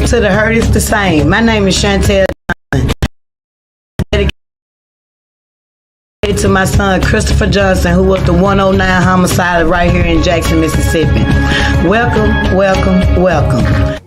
to the Hurt is the Same. My name is Shantell. Dedicated to my son Christopher Johnson, who was the 109 homicide right here in Jackson, Mississippi. Welcome, welcome, welcome.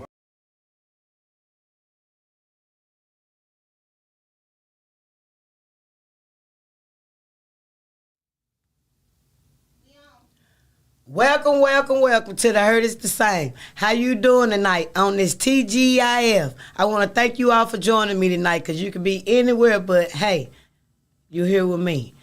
Welcome, welcome, welcome to the Hurt is the Same. How you doing tonight on this TGIF? I want to thank you all for joining me tonight, because you could be anywhere, but hey, you're here with me.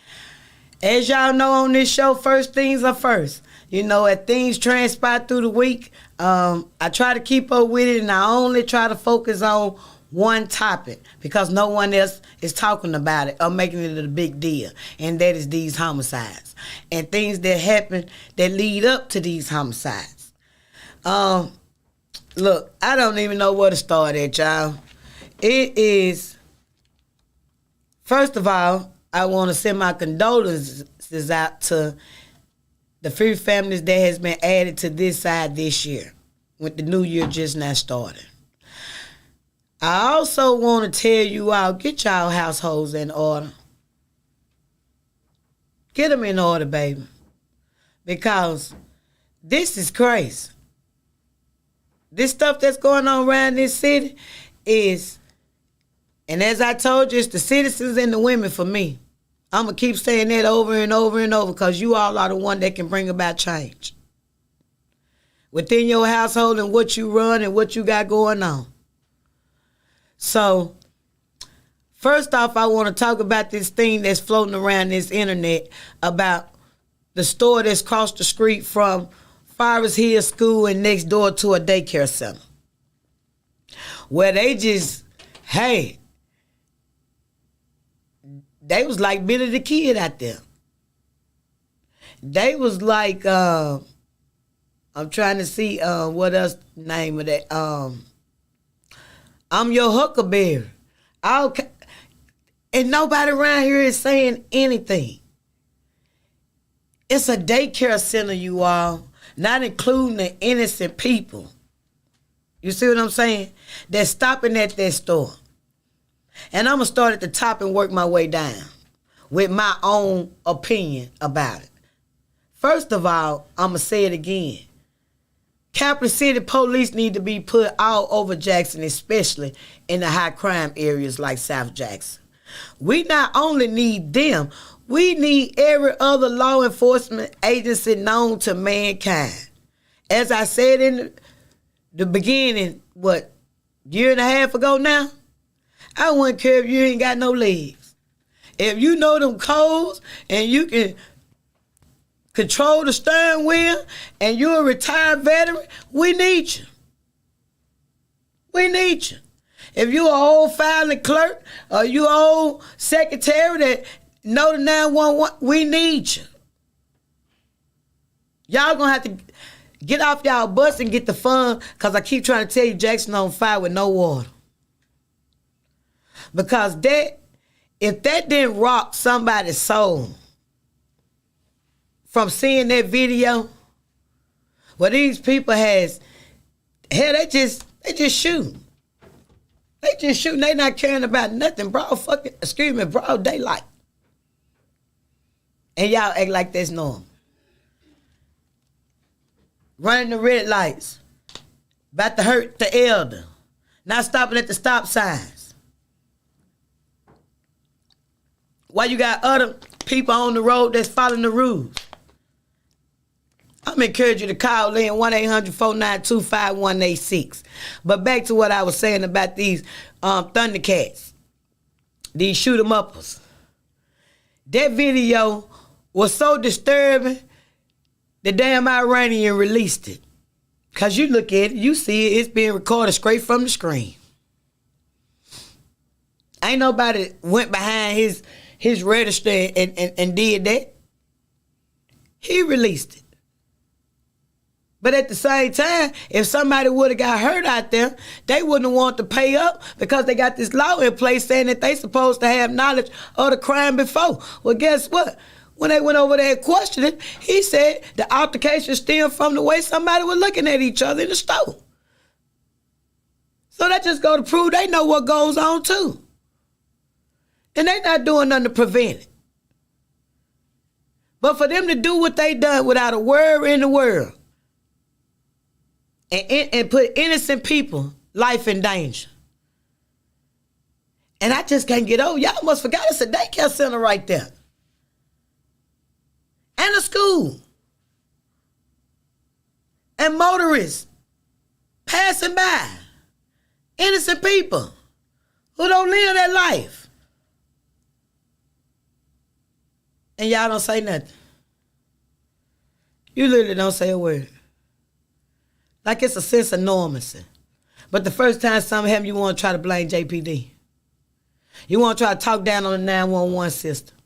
As y'all know on this show, first things are first. You know, as things transpire through the week, I try to keep up with it, and I only try to focus on one topic because no one else is talking about it or making it a big deal, and that is these homicides and things that happen that lead up to these homicides. Look, I don't even know where to start at, y'all. It is, first of all, I want to send my condolences out to the few families that has been added to this side this year with the new year just now started. I also want to tell you all, get y'all households in order. Get them in order, baby. Because this is crazy. This stuff that's going on around this city is, and as I told you, it's the citizens and the women for me. I'm going to keep saying that over and over and over, because you all are the one that can bring about change within your household and what you run and what you got going on. So, first off, I want to talk about this thing that's floating around this internet about the store that's across the street from Forest Hill School and next door to a daycare center, where they just, hey, they was like Billy the Kid out there. They was like, I'm trying to see what else name of that. I'm your Huckleberry. And nobody around here is saying anything. It's a daycare center, you all, not including the innocent people. You see what I'm saying? They're stopping at that store. And I'm going to start at the top and work my way down with my own opinion about it. First of all, I'm going to say it again. Capital City police need to be put all over Jackson, especially in the high crime areas like South Jackson. We not only need them, we need every other law enforcement agency known to mankind. As I said in the beginning, year and a half ago now, I wouldn't care if you ain't got no legs. If you know them codes and you can control the steering wheel and you're a retired veteran, we need you. We need you. If you're an old filing clerk or you an old secretary that know the 911, we need you. Y'all gonna have to get off y'all bus and get the fun, because I keep trying to tell you Jackson on fire with no water. Because if that didn't rock somebody's soul from seeing that video, well, these people they just shooting. They just shooting. They not caring about nothing, broad daylight. And y'all act like that's normal. Running the red lights, about to hurt the elder, not stopping at the stop signs. Why you got other people on the road that's following the rules? I'm encouraging you to call in 1-800-492-5186. But back to what I was saying about these Thundercats, these shoot 'em uppers. That video was so disturbing, the damn Iranian released it. Because you look at it, you see it, it's being recorded straight from the screen. Ain't nobody went behind his register and did that. He released it. But at the same time, if somebody would have got hurt out there, they wouldn't want to pay up, because they got this law in place saying that they supposed to have knowledge of the crime before. Well, guess what? When they went over there and questioned it, he said the altercation stemmed from the way somebody was looking at each other in the store. So that just go to prove they know what goes on too. And they not doing nothing to prevent it. But for them to do what they done without a word in the world and put innocent people life in danger. And I just can't get over. Y'all must forgot it's a daycare center right there. And a school. And motorists passing by. Innocent people who don't live that life. And y'all don't say nothing. You literally don't say a word. Like it's a sense of normalcy. But the first time something happens, you want to try to blame JPD. You want to try to talk down on the 911 system.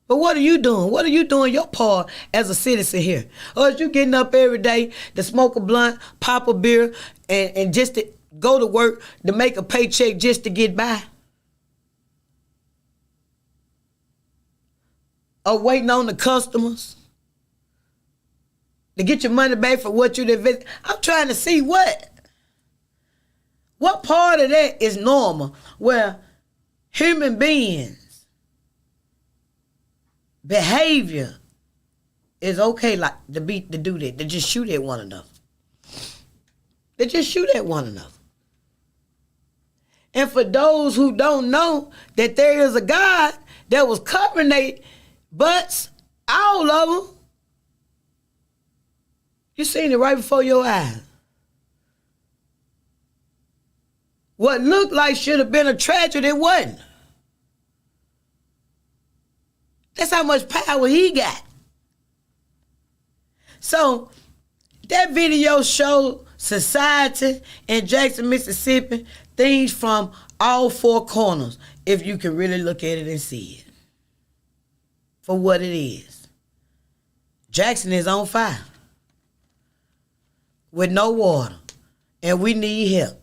But what are you doing? What are you doing your part as a citizen here? Or is you getting up every day to smoke a blunt, pop a beer, and just to go to work to make a paycheck just to get by? Or waiting on the customers to get your money back for what you invested? I'm trying to see what part of that is normal where human beings behavior is okay, like to do that, to just shoot at one another. They just shoot at one another. And for those who don't know that there is a God that was covering their butts, all of them, you seen it right before your eyes. What looked like should have been a tragedy, it wasn't. That's how much power he got. So that video showed society in Jackson, Mississippi, things from all four corners, if you can really look at it and see it for what it is. Jackson is on fire with no water, and we need help.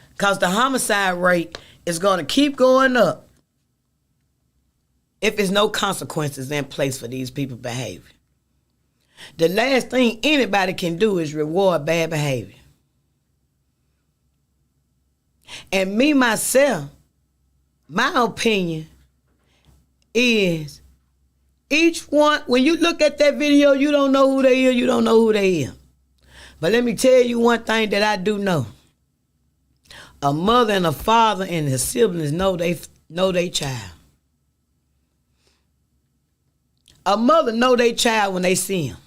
Because the homicide rate is going to keep going up if there's no consequences in place for these people's behavior. The last thing anybody can do is reward bad behavior. And me, myself, my opinion is each one, when you look at that video, you don't know who they are, you don't know who they are. But let me tell you one thing that I do know. A mother and a father and his siblings know they child. A mother know their child when they see him.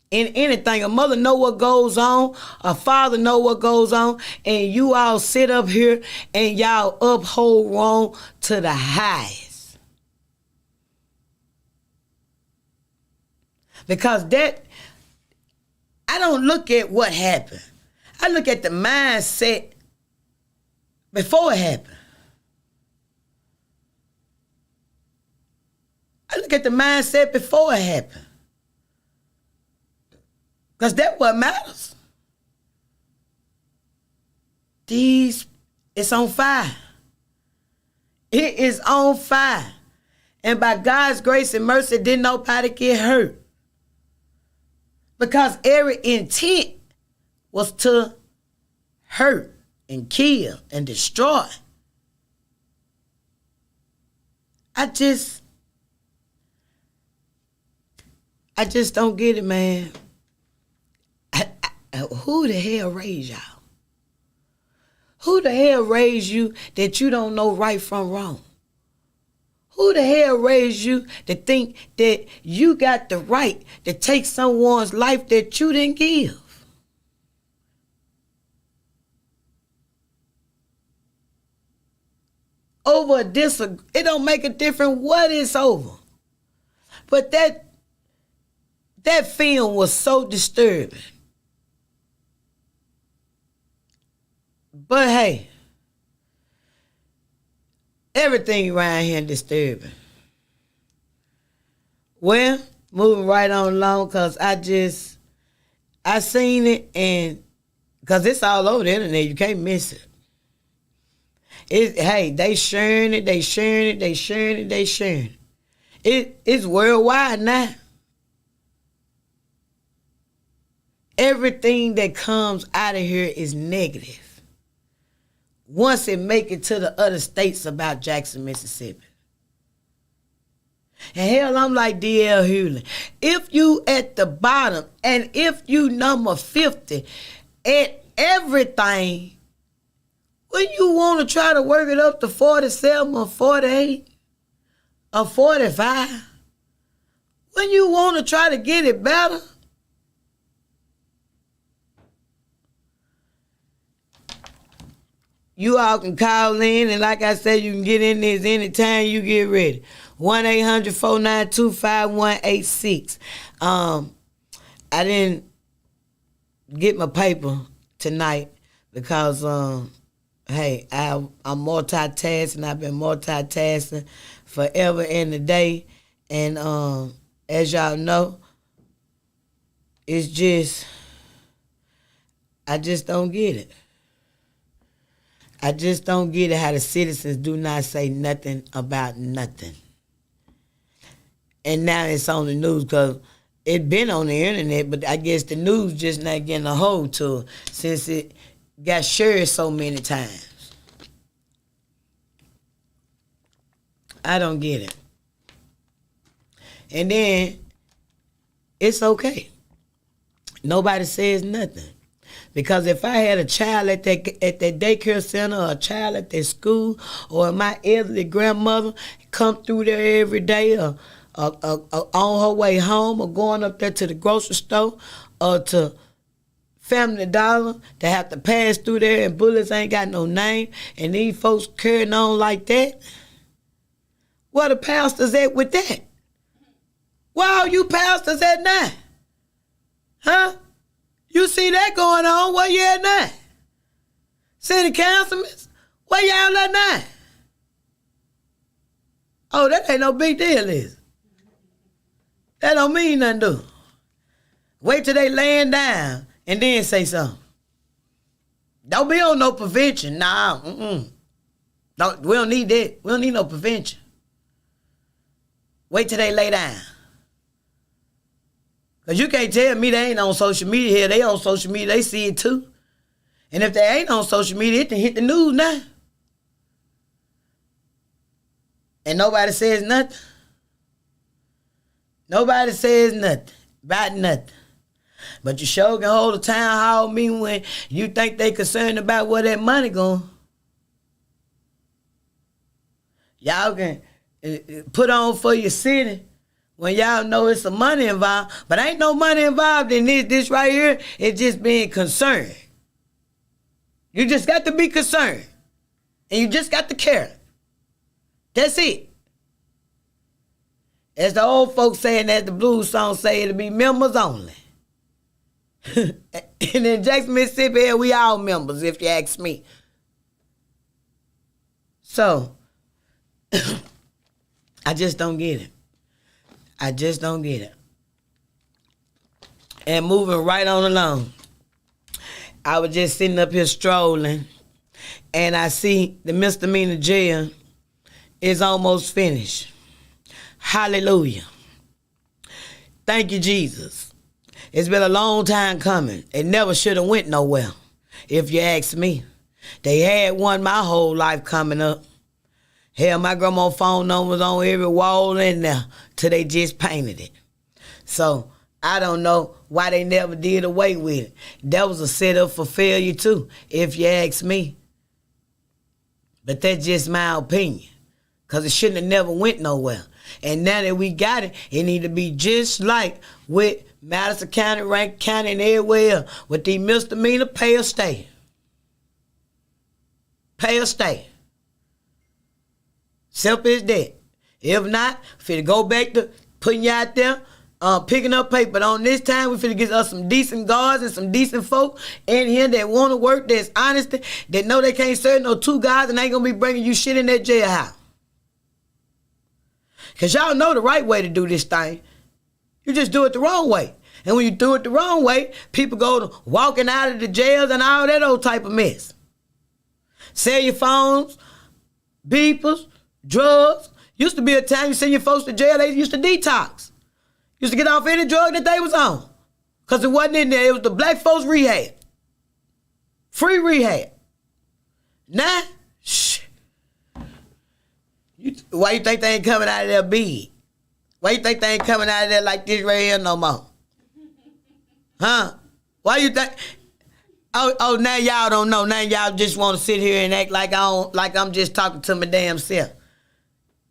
In anything, a mother know what goes on, a father know what goes on, and you all sit up here and y'all uphold wrong to the highest. Because that, I don't look at what happened. I look at the mindset before it happened. I look at the mindset before it happened. Because that's what matters. It's on fire. It is on fire. And by God's grace and mercy, didn't nobody get hurt. Because every intent was to hurt and kill and destroy. I just don't get it, man. Who the hell raised y'all? Who the hell raised you that you don't know right from wrong? Who the hell raised you to think that you got the right to take someone's life that you didn't give? Over a it don't make a difference what it's over. But that film was so disturbing. But hey, everything around here disturbing. Well, moving right on along, because I seen it, and because it's all over the internet, you can't miss it. Hey, they sharing it. It's worldwide now. Everything that comes out of here is negative. Once it make it to the other states about Jackson, Mississippi. And hell, I'm like D.L. Hewlett. If you at the bottom and if you number 50 at everything, when you want to try to work it up to 47 or 48 or 45, when you want to try to get it better, you all can call in, and like I said, you can get in this anytime you get ready. 1-800-492-5186. I didn't get my paper tonight because, hey, I'm multitasking. I've been multitasking forever and a day. And as y'all know, it's just, I just don't get it. I just don't get it how the citizens do not say nothing about nothing. And now it's on the news because it been on the internet, but I guess the news just not getting a hold to it since it got shared so many times. I don't get it. And then it's okay. Nobody says nothing. Because if I had a child at that daycare center or a child at that school or my elderly grandmother come through there every day or on her way home or going up there to the grocery store or to Family Dollar to have to pass through there and bullets ain't got no name and these folks carrying on like that, where the pastors at with that? Where are you pastors at now? Huh? You see that going on, where you at now? City councilmen, where y'all at now? Oh, that ain't no big deal, is it? That don't mean nothing, do it? Wait till they laying down and then say something. Don't be on no prevention. Nah, No, we don't need that. We don't need no prevention. Wait till they lay down. Because you can't tell me they ain't on social media here. They on social media. They see it too. And if they ain't on social media, it can hit the news now. And nobody says nothing. Nobody says nothing about nothing. But you sure can hold a town hall meeting when you think they concerned about where that money going. Y'all can put on for your city when y'all know it's some money involved. But ain't no money involved in this. This right here is just being concerned. You just got to be concerned. And you just got to care. That's it. As the old folks saying, as the blues song say, it'll be members only. And in Jackson, Mississippi, we all members, if you ask me. So, I just don't get it. I just don't get it. And moving right on along, I was just sitting up here strolling, and I see the misdemeanor jail is almost finished. Hallelujah. Thank you, Jesus. It's been a long time coming. It never should have went nowhere, if you ask me. They had one my whole life coming up. Hell, my grandma's phone number was on every wall in there till they just painted it. So I don't know why they never did away with it. That was a setup for failure too, if you ask me. But that's just my opinion. Because it shouldn't have never went nowhere. And now that we got it, it need to be just like with Madison County, Rankin County, and everywhere else. With these misdemeanor, pay or stay. Pay or stay. Simple as that. If not, finna go back to putting you out there, picking up paper. But on this time, we finna get us some decent guards and some decent folk in here that want to work, that's honest, that know they can't serve no two guys and ain't gonna be bringing you shit in that jailhouse. Because y'all know the right way to do this thing. You just do it the wrong way. And when you do it the wrong way, people go to walking out of the jails and all that old type of mess. Sell your phones, beepers, drugs, Used to be a time you send your folks to jail, they used to detox. Used to get off any drug that they was on. Because it wasn't in there. It was the black folks rehab. Free rehab. Now, why you think they ain't coming out of there big? Why you think they ain't coming out of there like this right here no more? Huh? Why you think? Oh, now y'all don't know. Now y'all just want to sit here and act like I'm just talking to my damn self.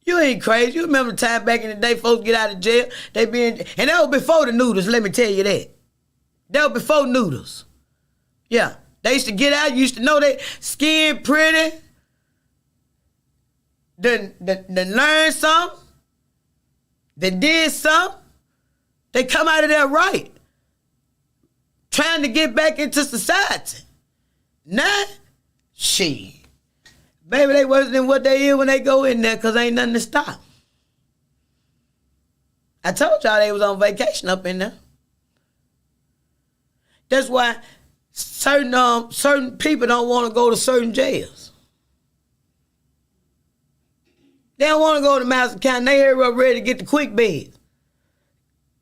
You ain't crazy. You remember the time back in the day, folks get out of jail, and that was before the noodles, let me tell you that. That was before noodles. Yeah. They used to get out, you used to know they skin pretty, then learn something, they did something, they come out of there right, trying to get back into society. Now, shit. Baby, they worse than what they is when they go in there because ain't nothing to stop. I told y'all they was on vacation up in there. That's why certain people don't want to go to certain jails. They don't want to go to Madison County. They here ready to get the quick beds.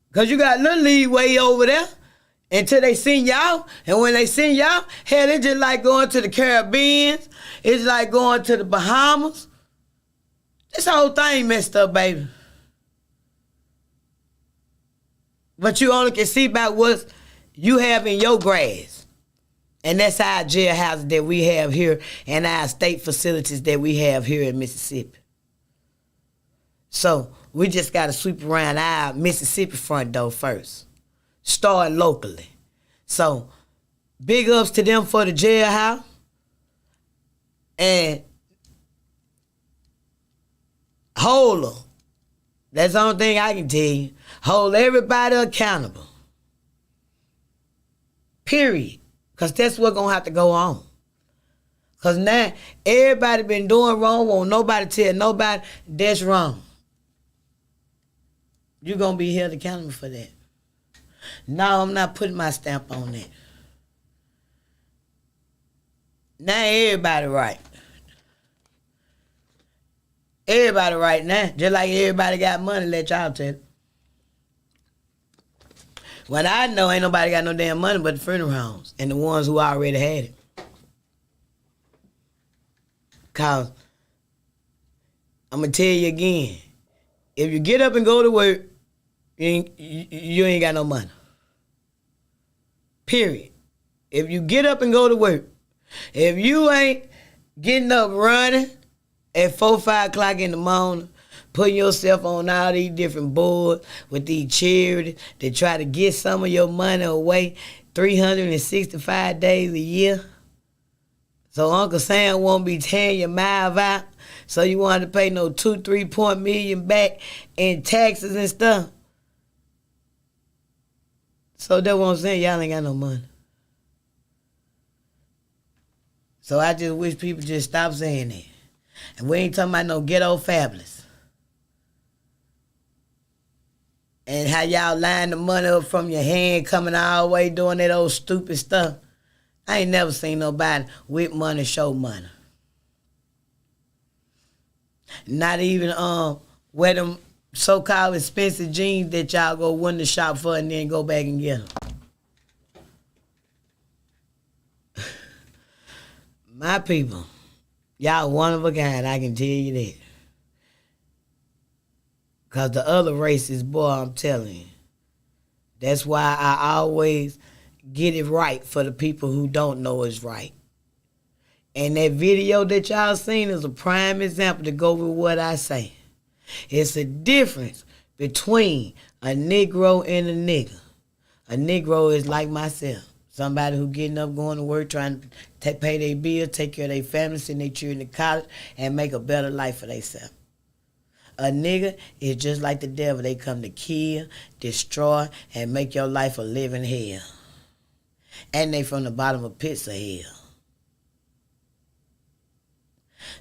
Because you got little leeway over there until they send y'all. And when they send y'all, hell, it's just like going to the Caribbean. It's like going to the Bahamas. This whole thing messed up, baby. But you only can see about what you have in your grasp. And that's our jailhouses that we have here and our state facilities that we have here in Mississippi. So we just got to sweep around our Mississippi front door first. Start locally. So big ups to them for the jailhouse. And hold them. That's the only thing I can tell you. Hold everybody accountable. Period. Because that's what's going to have to go on. Because now everybody been doing wrong. Won't nobody tell nobody that's wrong. You're going to be held accountable for that. No, I'm not putting my stamp on that. Now everybody right. Everybody right now. Just like everybody got money, let y'all tell it. What I know, ain't nobody got no damn money but the funeral homes and the ones who already had it. Cause I'm gonna tell you again, if you get up and go to work, you ain't got no money. Period. If you get up and go to work, if you ain't getting up running at 4, 5 o'clock in the morning, putting yourself on all these different boards with these charities that try to get some of your money away 365 days a year. So Uncle Sam won't be tearing your mouth out. So you want to pay no 2-3 million back in taxes and stuff. So that's what I'm saying. Y'all ain't got no money. So I just wish people just stop saying that. And we ain't talking about no ghetto fabulous. And how y'all line the money up from your hand coming all the way doing that old stupid stuff. I ain't never seen nobody with money show money. Not even wear them so-called expensive jeans that y'all go window shop for and then go back and get them. My people, y'all one of a kind, I can tell you that. Because the other races, boy, I'm telling you. That's why I always get it right for the people who don't know it's right. And that video that y'all seen is a prime example to go with what I say. It's a difference between a Negro and a nigger. A Negro is like myself. Somebody who getting up, going to work, trying to pay their bills, take care of their family, send their children to college, and make a better life for themselves. A nigga is just like the devil. They come to kill, destroy, and make your life a living hell. And they from the bottom of pits of hell.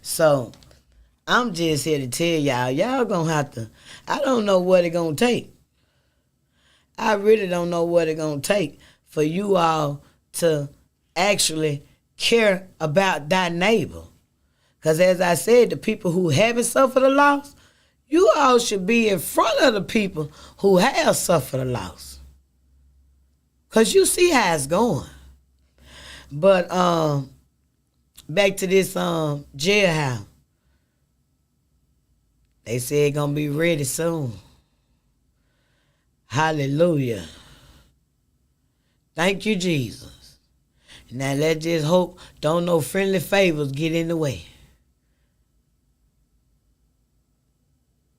So, I'm just here to tell y'all gonna have to, I don't know what it gonna take. I really don't know what it gonna take for you all to actually care about thy neighbor. Because as I said, the people who haven't suffered a loss, You all should be in front of the people who have suffered a loss. Because you see how it's going. But back to this jailhouse. They say it's going to be ready soon. Hallelujah. Thank you, Jesus. Now let's just hope don't no friendly favors get in the way.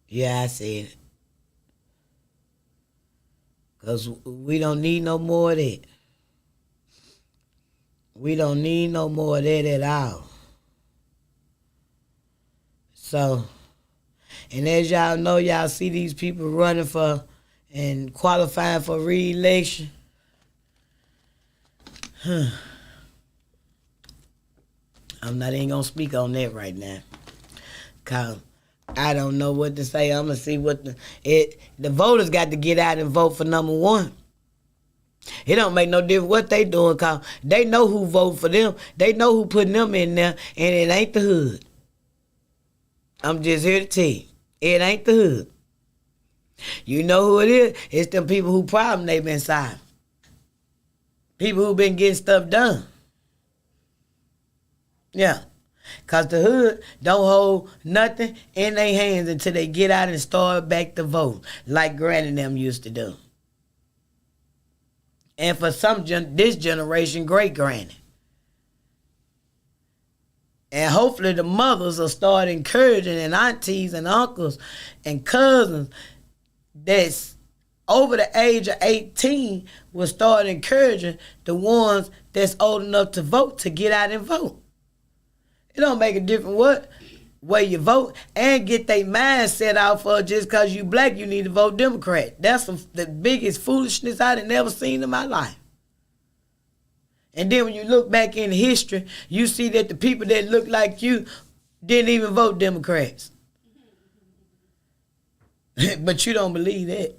Yeah, I said it. Because we don't need no more of that. We don't need no more of that at all. So, and as y'all know, y'all see these people running for and qualifying for re-election. I'm not even going to speak on that right now. Because I don't know what to say. I'm going to see what the voters got to get out and vote for number one. It don't make no difference what they doing, because they know who voted for them. They know who putting them in there, and it ain't the hood. I'm just here to tell you, it ain't the hood. You know who it is? It's them people who problem they been solving. People who been getting stuff done. Yeah. Because the hood don't hold nothing in their hands until they get out and start back to vote, like Granny and them used to do. And for some, this generation, great granny. And hopefully the mothers will start encouraging, and aunties and uncles and cousins that's over the age of 18 will start encouraging the ones that's old enough to vote to get out and vote. It don't make a difference what way you vote, and get their mind set out for just because you black, you need to vote Democrat. That's the biggest foolishness I'd never seen in my life. And then when you look back in history, you see that the people that look like you didn't even vote Democrats. But you don't believe that.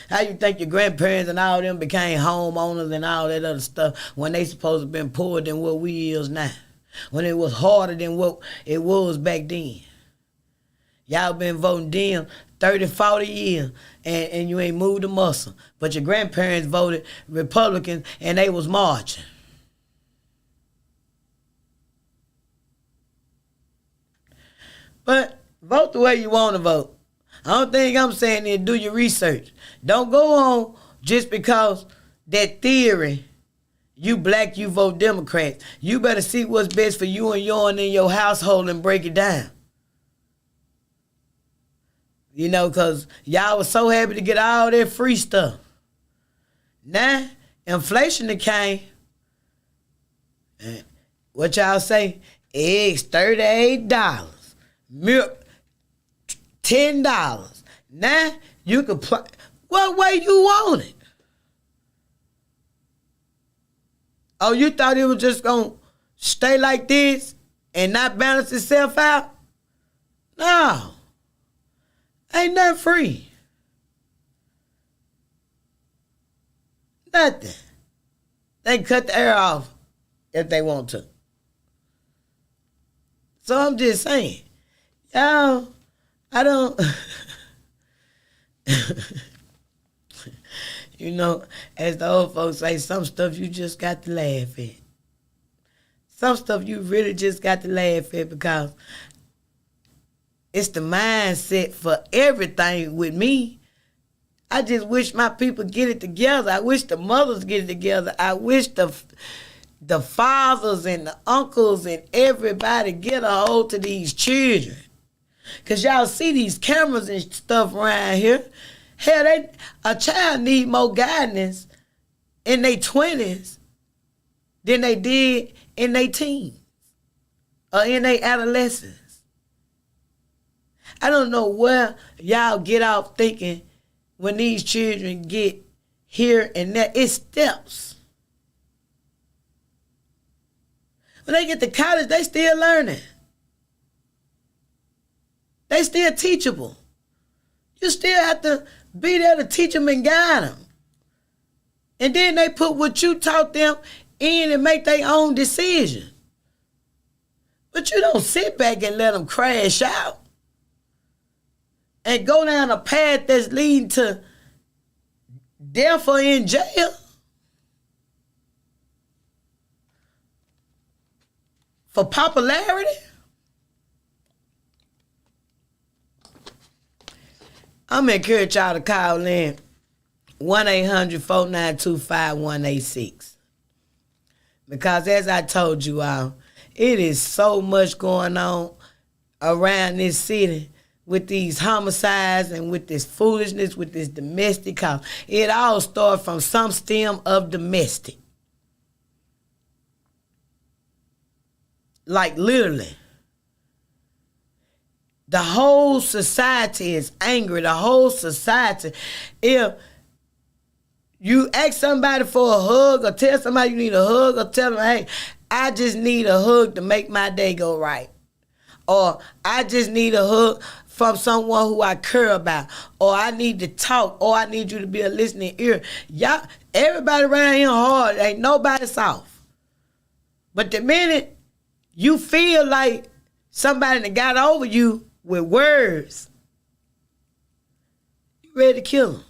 How you think your grandparents and all them became homeowners and all that other stuff when they supposed to have been poorer than what we is now? When it was harder than what it was back then. Y'all been voting Dem 30, 40 years and you ain't moved a muscle. But your grandparents voted Republican and they was marching. But vote the way you want to vote. I don't think I'm saying is do your research. Don't go on just because that theory, you black, you vote Democrats. You better see what's best for you and your household and break it down. You know, because y'all was so happy to get all that free stuff. Now, inflation that came, what y'all say? Eggs, $38. Milk, $10. Now, you can play what way you want it. Oh, you thought it was just going to stay like this and not balance itself out? No. Ain't nothing free. Nothing. They can cut the air off if they want to. So I'm just saying, y'all, I don't... You know, as the old folks say, some stuff you just got to laugh at. Some stuff you really just got to laugh at because it's the mindset for everything with me. I just wish my people get it together. I wish the mothers get it together. I wish the fathers and the uncles and everybody get a hold to these children. Because y'all see these cameras and stuff around here. Hell, a child need more guidance in their 20s than they did in their teens or in their adolescence. I don't know where y'all get off thinking when these children get here and there. It's steps. When they get to college, they still learning. They still teachable. You still have to be there to teach them and guide them. And then they put what you taught them in and make their own decision. But you don't sit back and let them crash out. and go down a path that's leading to death or in jail for popularity? I'm going to encourage y'all to call in 1-800-492-5186. Because as I told you all, it is so much going on around this city with these homicides and with this foolishness, with this domestic cause. It all started from some stem of domestic. Like literally. The whole society is angry. The whole society. If you ask somebody for a hug or tell somebody you need a hug or tell them, hey, I just need a hug to make my day go right. Or I just need a hug from someone who I care about. Or I need to talk. Or I need you to be a listening ear. Y'all, everybody around here hard. Ain't nobody soft. But the minute you feel like somebody that got over you with words, you ready to kill them.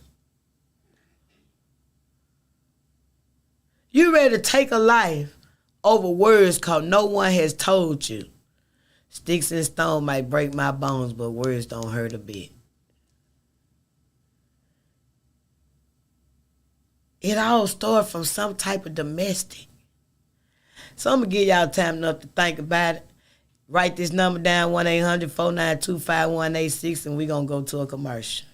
You ready to take a life over words cause no one has told you. Sticks and stone might break my bones, but words don't hurt a bit. It all started from some type of domestic. So I'm going to give y'all time enough to think about it. Write this number down, 1-800-492-5186, and we're going to go to a commercial.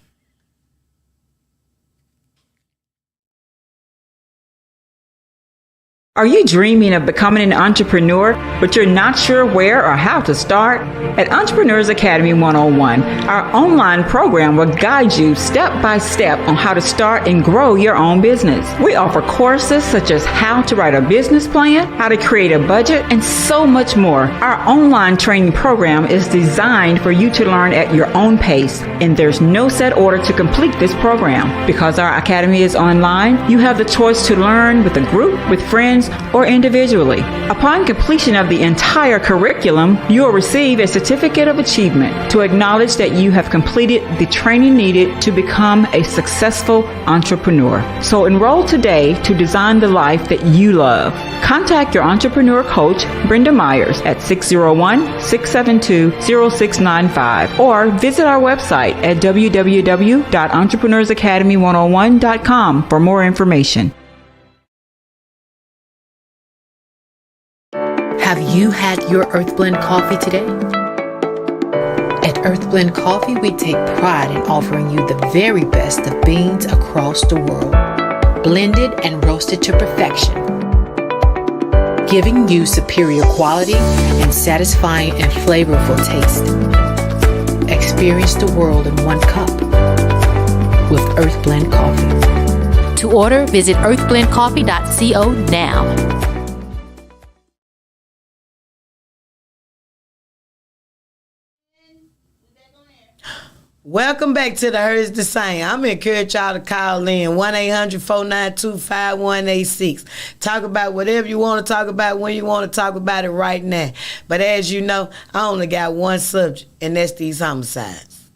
Are you dreaming of becoming an entrepreneur, but you're not sure where or how to start? At Entrepreneurs Academy 101, our online program will guide you step by step on how to start and grow your own business. We offer courses such as how to write a business plan, how to create a budget, and so much more. Our online training program is designed for you to learn at your own pace, and there's no set order to complete this program. Because our academy is online, you have the choice to learn with a group, with friends, or individually. Upon completion of the entire curriculum, you will receive a certificate of achievement to acknowledge that you have completed the training needed to become a successful entrepreneur. So enroll today to design the life that you love. Contact your entrepreneur coach, Brenda Myers, at 601-672-0695 or visit our website at www.entrepreneursacademy101.com for more information. Have you had your Earth Blend coffee today? At Earth Blend Coffee, we take pride in offering you the very best of beans across the world, blended and roasted to perfection, giving you superior quality and satisfying and flavorful taste. Experience the world in one cup with Earth Blend Coffee. To order, visit earthblendcoffee.co now. Welcome back to the Hers the Same. I'm going to encourage y'all to call in 1-800-492-5186. Talk about whatever you want to talk about when you want to talk about it right now. But as you know, I only got one subject, and that's these homicides.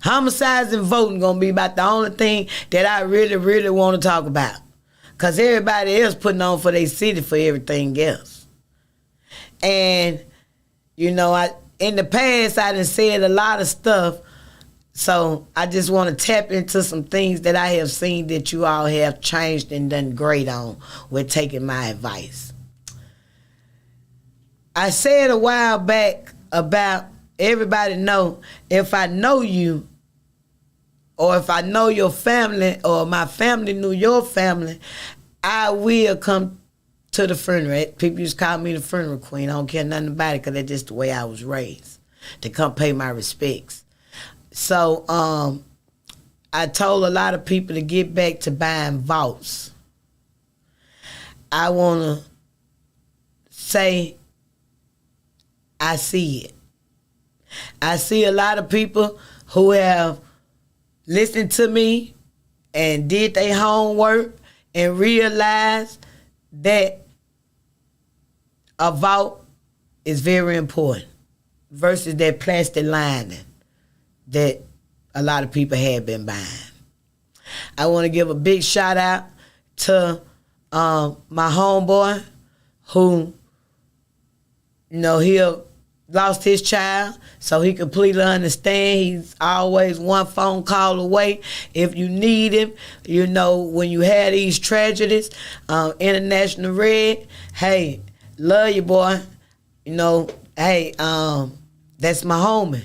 Homicides and voting going to be about the only thing that I really, really want to talk about. Because everybody else putting on for their city for everything else. And, you know, in the past, I done said a lot of stuff. So I just want to tap into some things that I have seen that you all have changed and done great on with taking my advice. I said a while back about everybody know if I know you or if I know your family or my family knew your family, I will come to the funeral. People used to call me the funeral queen. I don't care nothing about it because that's just the way I was raised, to come pay my respects. So I told a lot of people to get back to buying vaults. I want to say I see it. I see a lot of people who have listened to me and did their homework and realized that a vault is very important versus that plastic lining that a lot of people had been buying. I want to give a big shout out to my homeboy who, he lost his child, so he completely understand. He's always one phone call away. If you need him, when you have these tragedies, International Red, hey, love you, boy. Hey, that's my homie.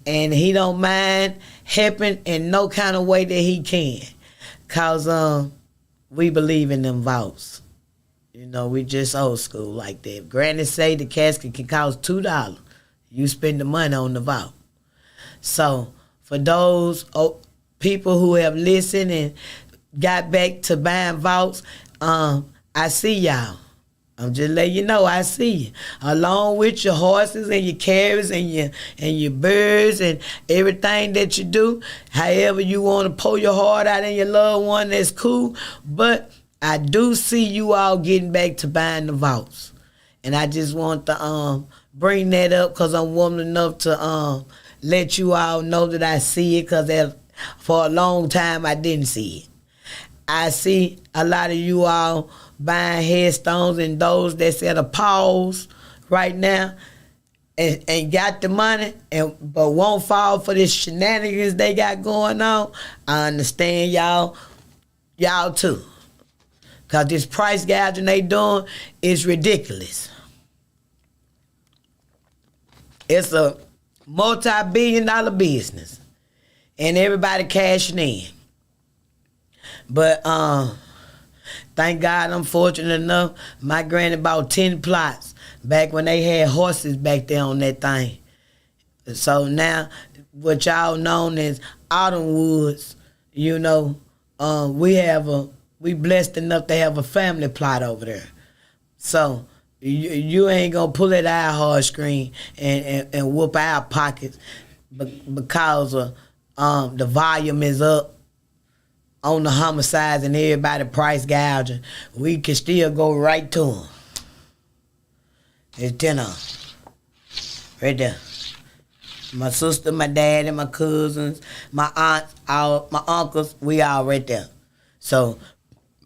And he don't mind helping in no kind of way that he can. Because we believe in them vows. We just old school like that. Granny say the casket can cost $2. You spend the money on the vow. So for those people who have listened and got back to buying vows, I see y'all. I'm just letting you know I see you. Along with your horses and your carrots and your birds and everything that you do, however you want to pour your heart out in your loved one, that's cool. But I do see you all getting back to buying the vaults. And I just want to bring that up because I'm woman enough to let you all know that I see it, because for a long time I didn't see it. I see a lot of you all buying headstones and those that's at a pause right now and got the money but won't fall for this shenanigans they got going on. I understand y'all too. Because this price gouging they doing is ridiculous. It's a multi-billion-dollar business. And everybody cashing in. But thank God I'm fortunate enough. My granny bought 10 plots back when they had horses back there on that thing. So now what y'all known as Autumn Woods, we blessed enough to have a family plot over there. So you ain't gonna pull at our heartstring and whoop our pockets because the volume is up on the homicides and everybody price gouging. We can still go right to them. It's 10 right there. My sister, my dad, and my cousins, my aunts, my uncles, we all right there. So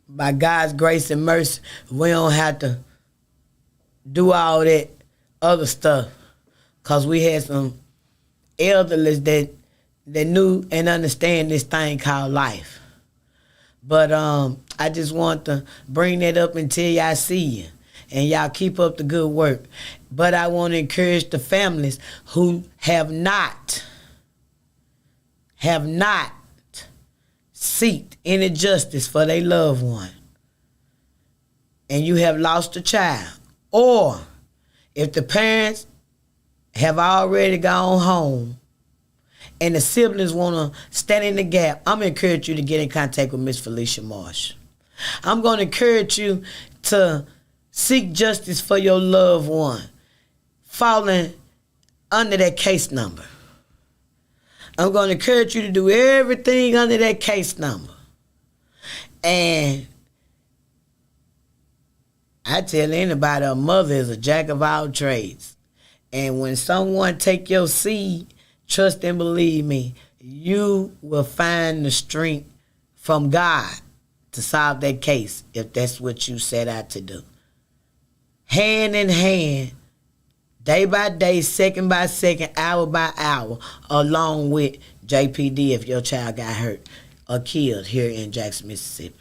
by God's grace and mercy, we don't have to do all that other stuff, because we had some elderlies that knew and understand this thing called life. But I just want to bring that up and tell y'all I see you. And y'all keep up the good work. But I want to encourage the families who have not seeked any justice for their loved one. And you have lost a child. Or if the parents have already gone home and the siblings want to stand in the gap, I'm going to encourage you to get in contact with Miss Felicia Marsh. I'm going to encourage you to seek justice for your loved one falling under that case number. I'm going to encourage you to do everything under that case number. And I tell anybody, a mother is a jack of all trades. And when someone take your seed, trust and believe me, you will find the strength from God to solve that case if that's what you set out to do. Hand in hand, day by day, second by second, hour by hour, along with JPD if your child got hurt or killed here in Jackson, Mississippi.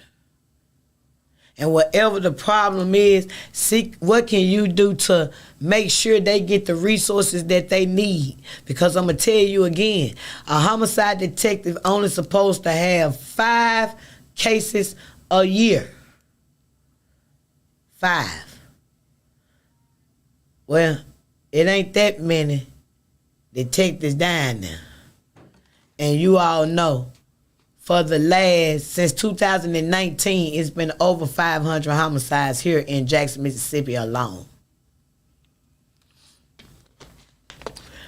And whatever the problem is, seek what can you do to make sure they get the resources that they need. Because I'm going to tell you again, a homicide detective only supposed to have 5 cases a year. 5. Well, it ain't that many detectives down there. And you all know, since 2019, it's been over 500 homicides here in Jackson, Mississippi alone.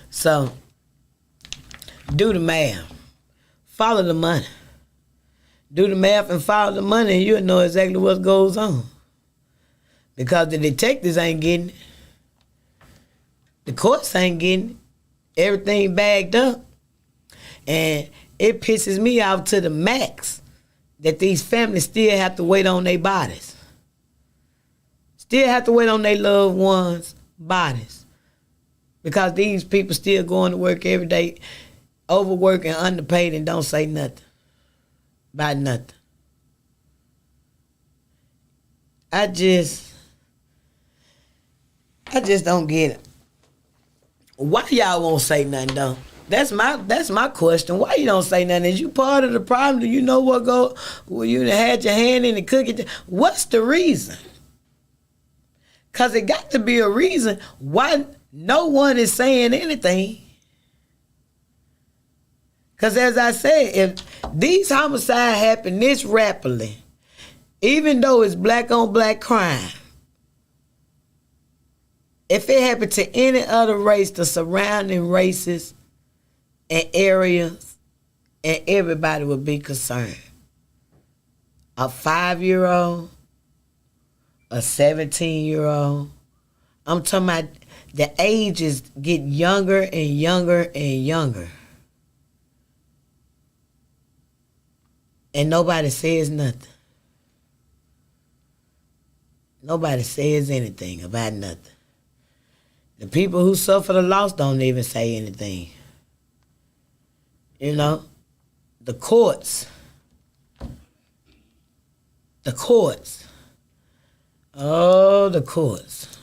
So, do the math. Follow the money. Do the math and follow the money, and you'll know exactly what goes on. Because the detectives ain't getting it. The courts ain't getting it. Everything bagged up. And it pisses me off to the max that these families still have to wait on their bodies. Still have to wait on their loved ones' bodies. Because these people still going to work every day, overworked and underpaid, and don't say nothing about nothing. I just don't get it. Why y'all won't say nothing though? That's my question. Why you don't say nothing? Is you part of the problem? Do you know what go? Well, you had your hand in the cookie. What's the reason? Cause it got to be a reason why no one is saying anything. Cause as I said, if these homicides happen this rapidly, even though it's black on black crime, if it happened to any other race, the surrounding races and areas, and everybody would be concerned. A 5-year-old, a 17-year-old. I'm talking about the ages get younger and younger and younger. And nobody says nothing. Nobody says anything about nothing. The people who suffer the loss don't even say anything. You know, the courts. Oh, the courts.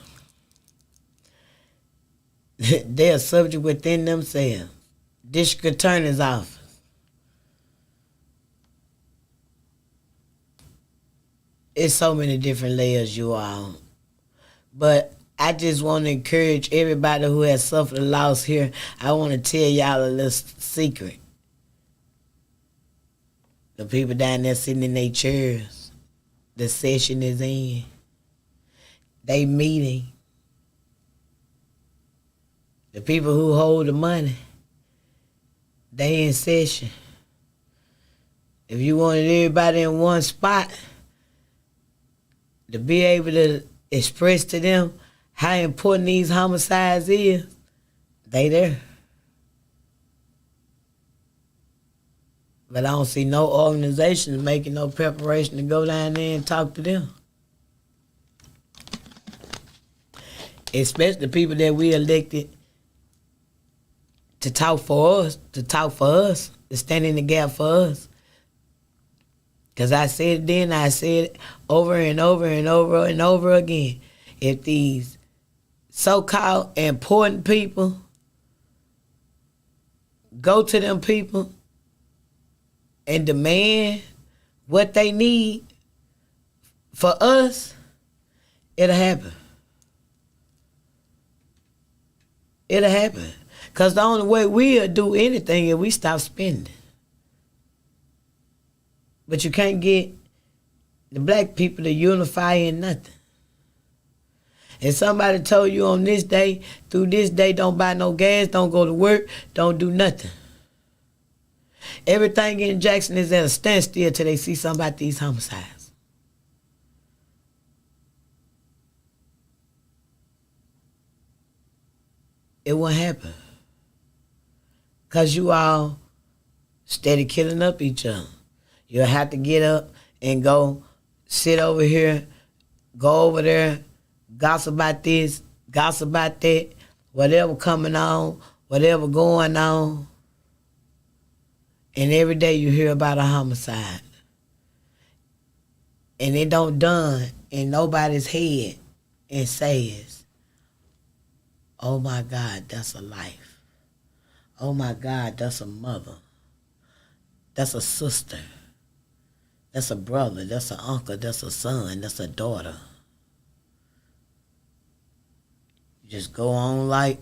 They're subject within themselves. District Attorney's Office. It's so many different layers, you all. But I just want to encourage everybody who has suffered a loss here. I want to tell y'all a little secret. The people down there sitting in their chairs, the session is in. They meeting. The people who hold the money, they in session. If you wanted everybody in one spot, to be able to express to them how important these homicides is, they there. But I don't see no organization making no preparation to go down there and talk to them. Especially the people that we elected to talk for us, to stand in the gap for us. Because I said it then, I said it over and over and over and over again. If these so-called important people go to them people and demand what they need for us, it'll happen. It'll happen. Because the only way we'll do anything is we stop spending. But you can't get the black people to unify in nothing. If somebody told you on this day, through this day, don't buy no gas, don't go to work, don't do nothing. Everything in Jackson is at a standstill till they see something about these homicides. It won't happen. Because you all steady killing up each other. You'll have to get up and go sit over here, go over there, gossip about this, gossip about that, whatever coming on, whatever going on. And every day you hear about a homicide. And it don't done in nobody's head and says, oh my God, that's a life. Oh my God, that's a mother. That's a sister. That's a brother, that's an uncle, that's a son, that's a daughter. You just go on like,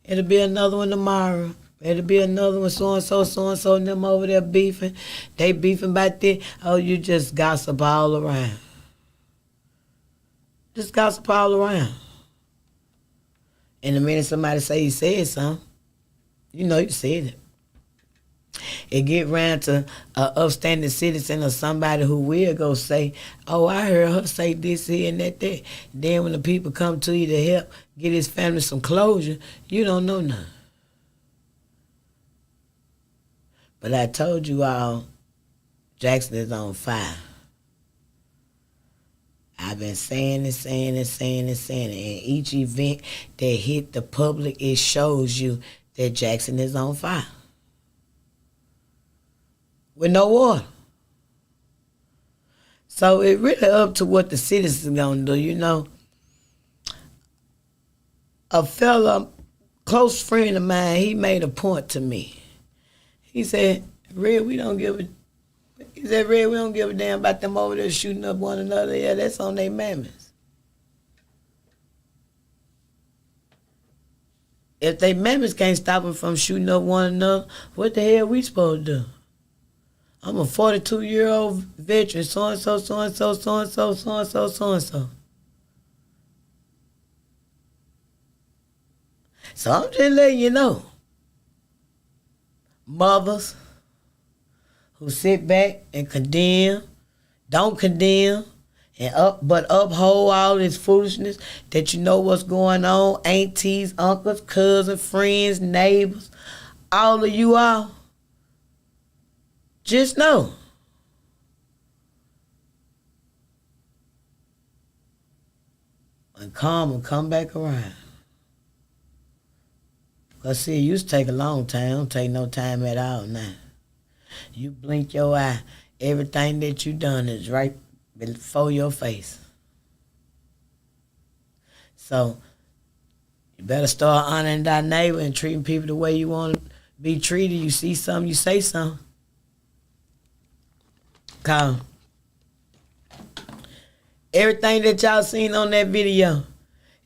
it'll be another one tomorrow. It'll be another one, so-and-so, and them over there beefing. They beefing about that. Oh, you just gossip all around. Just gossip all around. And the minute somebody say you said something, you know you said it. It get round to an upstanding citizen or somebody who will go say, oh, I heard her say this here and that. Then when the people come to you to help get his family some closure, you don't know nothing. But I told you all, Jackson is on fire. I've been saying it. And each event that hit the public, it shows you that Jackson is on fire. With no water. So it really up to what the citizens gonna do, you know. A fella, close friend of mine, he made a point to me. He said, Red, we don't give a damn about them over there shooting up one another. Yeah, that's on their mammies. If they mammies can't stop them from shooting up one another, what the hell we supposed to do? I'm a 42-year-old veteran, so-and-so, so-and-so, so-and-so, so-and-so, so-and-so. So I'm just letting you know, mothers who sit back and don't condemn, but uphold all this foolishness, that you know what's going on, aunties, uncles, cousins, friends, neighbors, all of you all, just know. When karma come back around. Because see, it used to take a long time. It don't take no time at all now. You blink your eye, everything that you done is right before your face. So, you better start honoring thy neighbor and treating people the way you want to be treated. You see something, you say something. Cause everything that y'all seen on that video,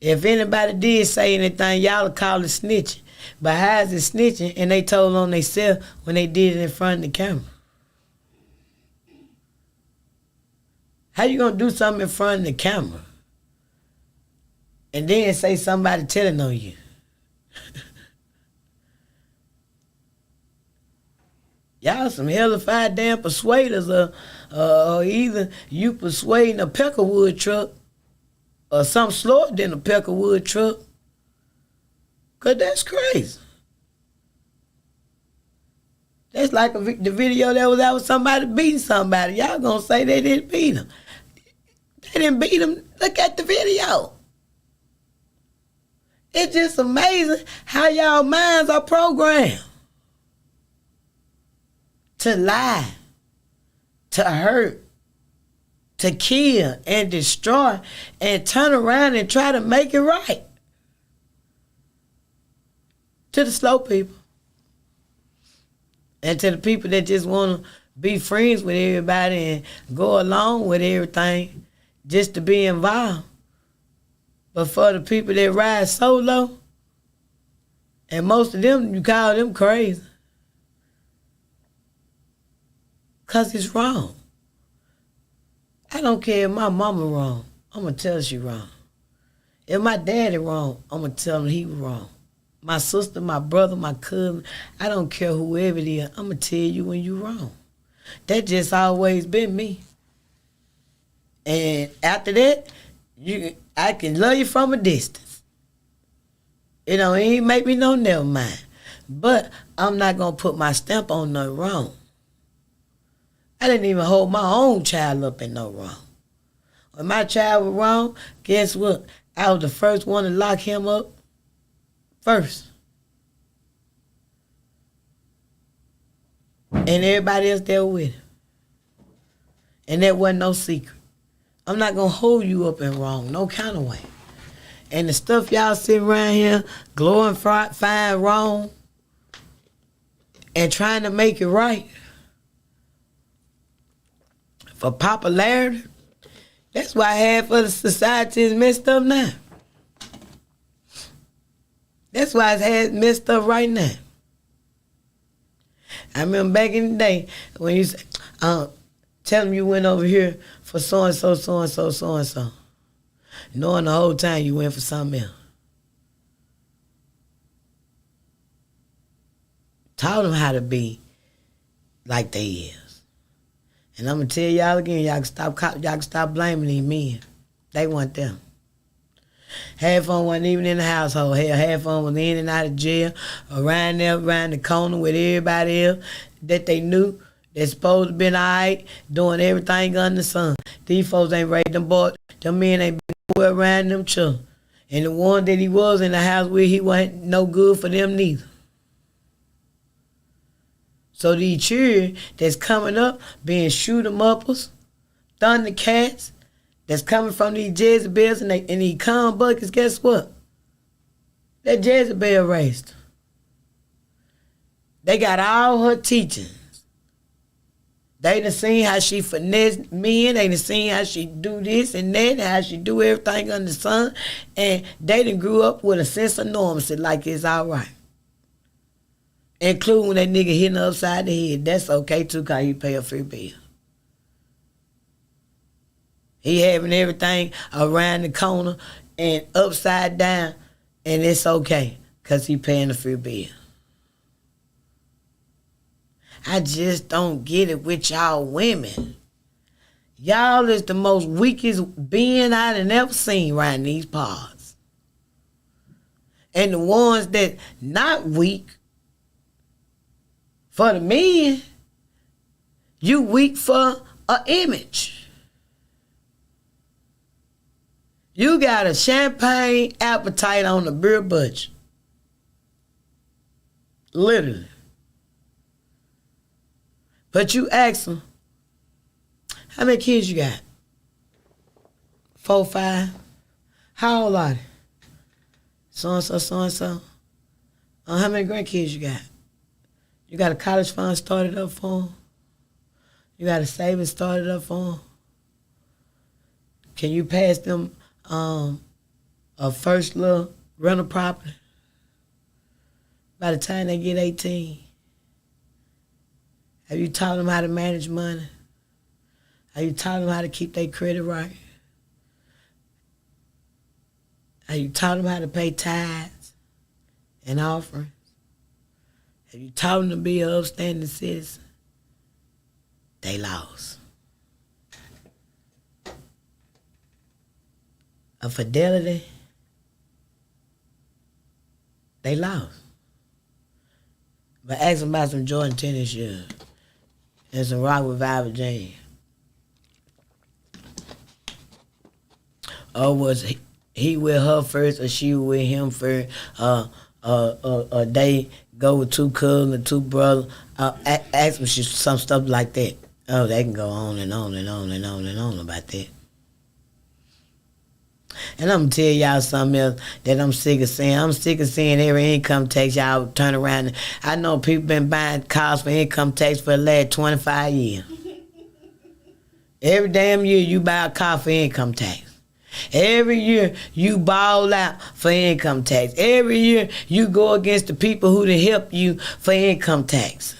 if anybody did say anything, y'all would call it snitching. But how is it snitching and they told on themselves when they did it in front of the camera? How you gonna do something in front of the camera and then say somebody telling on you? Y'all some hellified damn persuaders, or either you persuading a peckerwood truck or something slower than a peckerwood truck. Cause that's crazy. That's like the video that was out with somebody beating somebody. Y'all gonna say they didn't beat him. They didn't beat him. Look at the video. It's just amazing how y'all minds are programmed to lie, to hurt, to kill and destroy, and turn around and try to make it right. To the slow people. And to the people that just want to be friends with everybody and go along with everything just to be involved. But for the people that ride solo, and most of them, you call them crazy. Because it's wrong. I don't care if my mama wrong. I'm going to tell her she wrong. If my daddy wrong, I'm going to tell him he was wrong. My sister, my brother, my cousin, I don't care whoever it is, I'm going to tell you when you're wrong. That just always been me. And after that, I can love you from a distance. It ain't make me no never mind. But I'm not going to put my stamp on no wrong. I didn't even hold my own child up in no wrong. When my child was wrong, guess what? I was the first one to lock him up first. And everybody else there with him. And that wasn't no secret. I'm not going to hold you up in wrong, no kind of way. And the stuff y'all sitting around here glorifying wrong and trying to make it right for popularity, that's why half of the society is messed up now. That's why it's messed up right now. I remember back in the day when you say, tell them you went over here for so-and-so, so-and-so, so-and-so. Knowing the whole time you went for something else. Taught them how to be like they is. And I'm going to tell y'all again, y'all can stop blaming these men. They weren't them. Half of them wasn't even in the household. Hell, half of them was in and out of jail, around there, around the corner with everybody else, that they knew that's supposed to been all right, doing everything under the sun. These folks ain't raised them boys. Them men ain't been nowhere around them children. And the one that he was in the house with, he wasn't no good for them neither. So these children that's coming up, being shoot-em-uppers, thundercats, that's coming from these Jezebels and these con buckets, guess what? That Jezebel raised them. They got all her teachings. They done seen how she finesse men. They done seen how she do this and that, and how she do everything under the sun. And they done grew up with a sense of normalcy, like it's all right. Including when that nigga hitting her upside the head. That's okay too, because he pay a free bill. He having everything around the corner and upside down, and it's okay, because he paying a free bill. I just don't get it with y'all women. Y'all is the most weakest being I done ever seen around these parts. And the ones that not weak, for the men, you weak for an image. You got a champagne appetite on the beer budget. Literally. But you ask them, how many kids you got? 4, 5? How old are they? So-and-so, so-and-so. How many grandkids you got? You got a college fund started up for them? You got a savings started up for them? Can you pass them a first little rental property by the time they get 18? Have you taught them how to manage money? Have you taught them how to keep their credit right? Have you taught them how to pay tithes and offerings? Have you taught them to be an upstanding citizen? They lost. A fidelity, they lost. But ask them about some Jordan tennis shoes and some Rock Revival jeans. Or was he with her first, or she with him first? They go with 2 cousins and 2 brothers. Ask them some stuff like that. Oh, they can go on and on and on and on and on about that. And I'm going to tell y'all something else that I'm sick of seeing. I'm sick of seeing every income tax y'all turn around. I know people been buying cars for income tax for the last 25 years. Every damn year you buy a car for income tax. Every year you ball out for income tax. Every year you go against the people who done help you for income tax.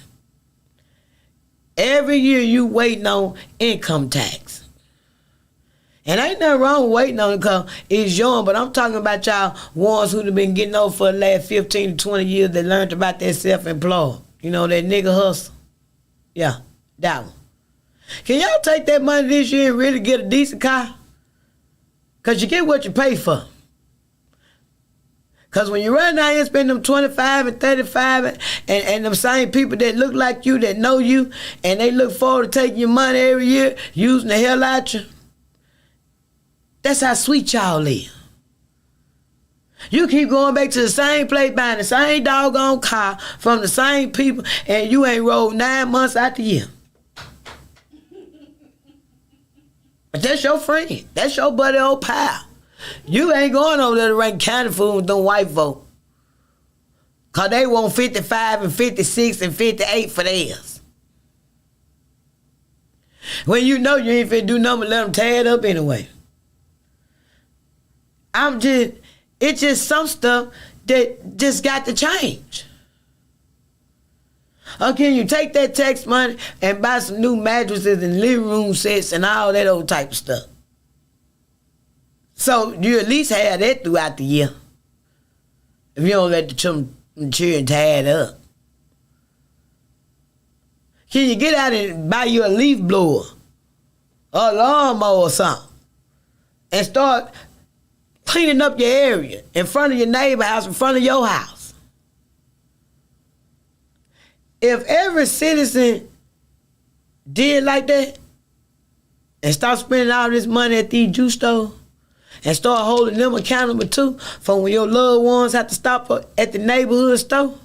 Every year you waiting on income tax. And ain't nothing wrong with waiting on it because it's young, but I'm talking about y'all ones who have been getting over for the last 15 to 20 years that learned about that self-employed. You know, that nigga hustle. Yeah, that one. Can y'all take that money this year and really get a decent car? Because you get what you pay for. Because when you run down here and spend them 25 and 35 and them same people that look like you, that know you, and they look forward to taking your money every year, using the hell out you, that's how sweet y'all is. You keep going back to the same place, buying the same doggone car from the same people, and you ain't rolled 9 months out the year. But that's your friend. That's your buddy old pal. You ain't going over there to Rankin County food with them white folk. Because they want 55 and 56 and 58 for theirs. When you know you ain't finna do nothing but let them tear it up anyway. It's just some stuff that just got to change. Or can you take that tax money and buy some new mattresses and living room sets and all that old type of stuff? So you at least have that throughout the year. If you don't let the children tie it up. Can you get out and buy you a leaf blower or a lawnmower or something and start cleaning up your area in front of your neighbor house, in front of your house? If every citizen did like that and stop spending all this money at these juice stores and start holding them accountable too for when your loved ones have to stop at the neighborhood store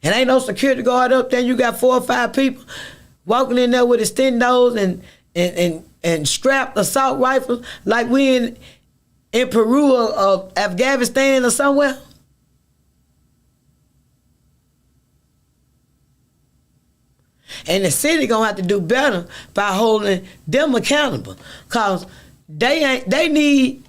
and ain't no security guard up there, you got 4 or 5 people walking in there with extendos and strapped assault rifles like we in Peru or Afghanistan or somewhere. And the city gonna have to do better by holding them accountable, cause they need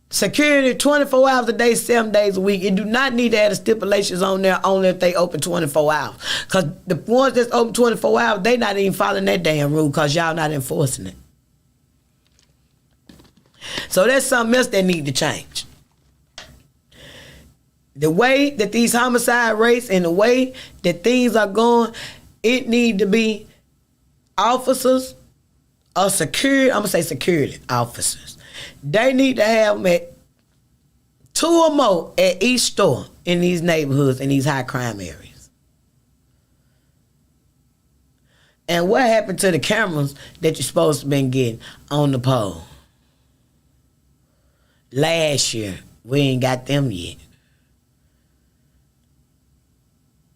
security 24 hours a day, 7 days a week. It do not need to have the stipulations on there only if they open 24 hours. Cause the ones that's open 24 hours, they not even following that damn rule, cause y'all not enforcing it. So that's something else that need to change. The way that these homicide rates and the way that things are going, it need to be officers or security, I'm going to say security officers. They need to have them at 2 or more at each store in these neighborhoods, in these high crime areas. And what happened to the cameras that you're supposed to been getting on the pole? Last year, we ain't got them yet.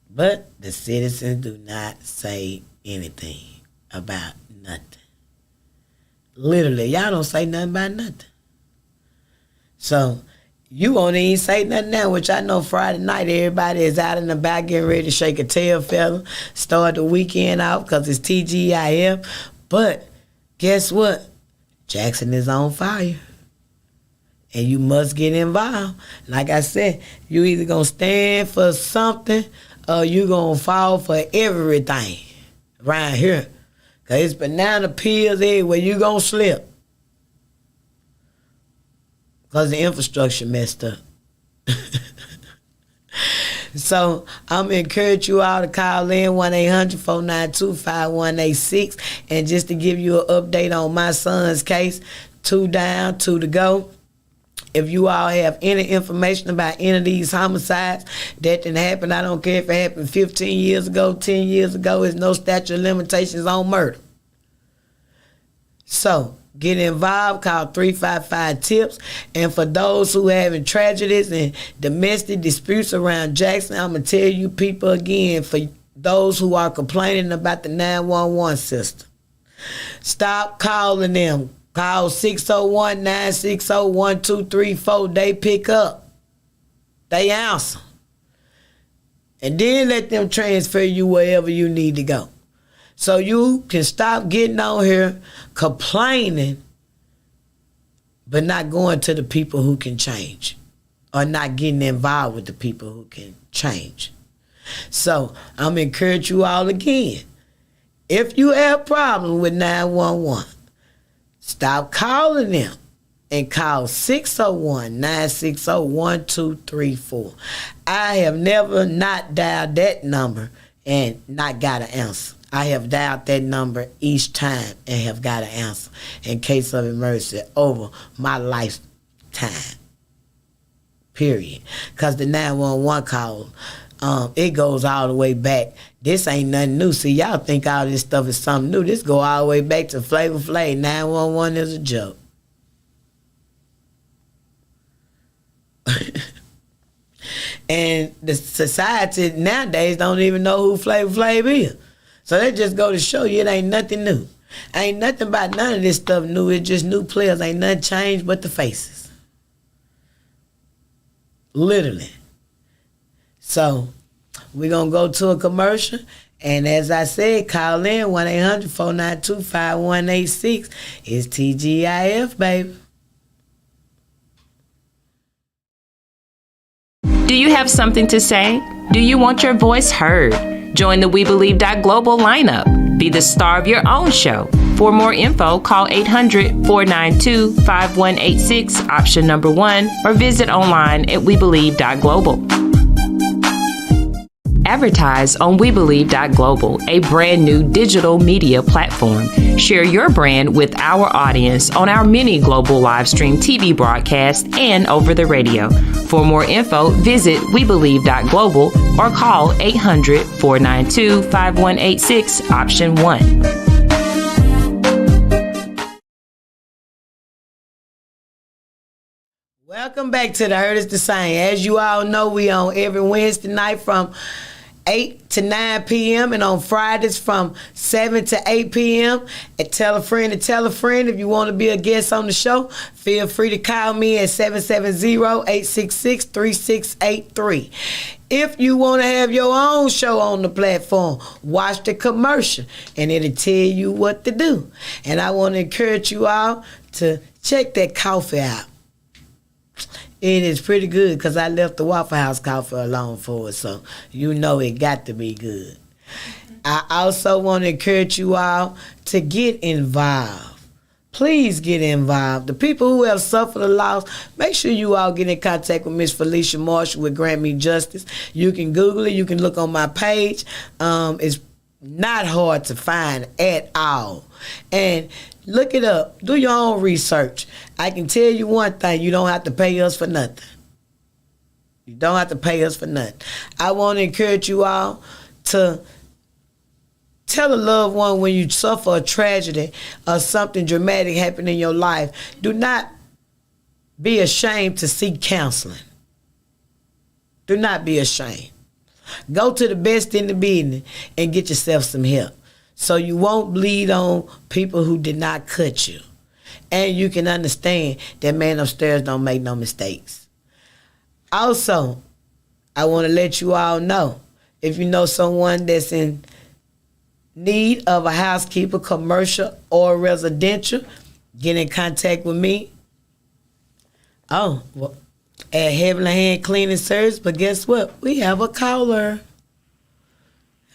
But the citizens do not say anything about nothing. Literally, y'all don't say nothing about nothing. So, you won't even say nothing now, which I know Friday night everybody is out and about getting ready to shake a tail feather, start the weekend out because it's TGIF. But guess what? Jackson is on fire. And you must get involved. Like I said, you either going to stand for something or you going to fall for everything around here. Because it's banana peels everywhere. You going to slip. Because the infrastructure messed up. So I'm going to encourage you all to call in 1-800-492-5186. And just to give you an update on my son's case, 2 down, 2 to go. If you all have any information about any of these homicides that didn't happen, I don't care if it happened 15 years ago, 10 years ago, there's no statute of limitations on murder. So, get involved, call 355-TIPS. And for those who are having tragedies and domestic disputes around Jackson, I'm going to tell you people again, for those who are complaining about the 911 system, stop calling them. Call 601-960-1234. They pick up. They answer. And then let them transfer you wherever you need to go. So you can stop getting on here complaining, but not going to the people who can change. Or not getting involved with the people who can change. So I'm going to encourage you all again. If you have a problem with 911, stop calling them and call 601-960-1234. I have never not dialed that number and not got an answer. I have dialed that number each time and have got an answer in case of emergency over my lifetime. Period. Because the 911 call, it goes all the way back. This ain't nothing new. See, y'all think all this stuff is something new. This go all the way back to Flavor Flav. 911 is a joke. And the society nowadays don't even know who Flavor Flav is. So they just go to show you it ain't nothing new. Ain't nothing about none of this stuff new. It's just new players. Ain't nothing changed but the faces. Literally. So we're going to go to a commercial. And as I said, call in 1-800-492-5186. It's TGIF, baby. Do you have something to say? Do you want your voice heard? Join the WeBelieve.global lineup. Be the star of your own show. For more info, call 800-492-5186, option number 1, or visit online at WeBelieve.global. Advertise on WeBelieve.global, a brand new digital media platform. Share your brand with our audience on our many global live stream TV broadcasts and over the radio. For more info, visit WeBelieve.global or call 800-492-5186, option 1. Welcome back to the Heard Is the Same. As you all know, we on every Wednesday night from 8 to 9 p.m. and on Fridays from 7 to 8 p.m. And tell a friend to tell a friend. If you want to be a guest on the show, feel free to call me at 770-866-3683. If you want to have your own show on the platform, watch the commercial and it'll tell you what to do. And I want to encourage you all to check that coffee out. It is pretty good because I left the Waffle House coffee alone for it, so you know it got to be good. I also want to encourage you all to get involved. Please get involved. The people who have suffered a loss, make sure you all get in contact with Miss Felicia Marshall with Grant Me Justice. You can Google it. You can look on my page. It's not hard to find at all. And look it up. Do your own research. I can tell you one thing. You don't have to pay us for nothing. You don't have to pay us for nothing. I want to encourage you all to tell a loved one when you suffer a tragedy or something dramatic happen in your life. Do not be ashamed to seek counseling. Do not be ashamed. Go to the best in the business and get yourself some help so you won't bleed on people who did not cut you. And you can understand that man upstairs don't make no mistakes. Also, I want to let you all know, if you know someone that's in need of a housekeeper, commercial or residential, get in contact with me. Oh, well, at Heavenly Hand Cleaning Service, but guess what? We have a caller.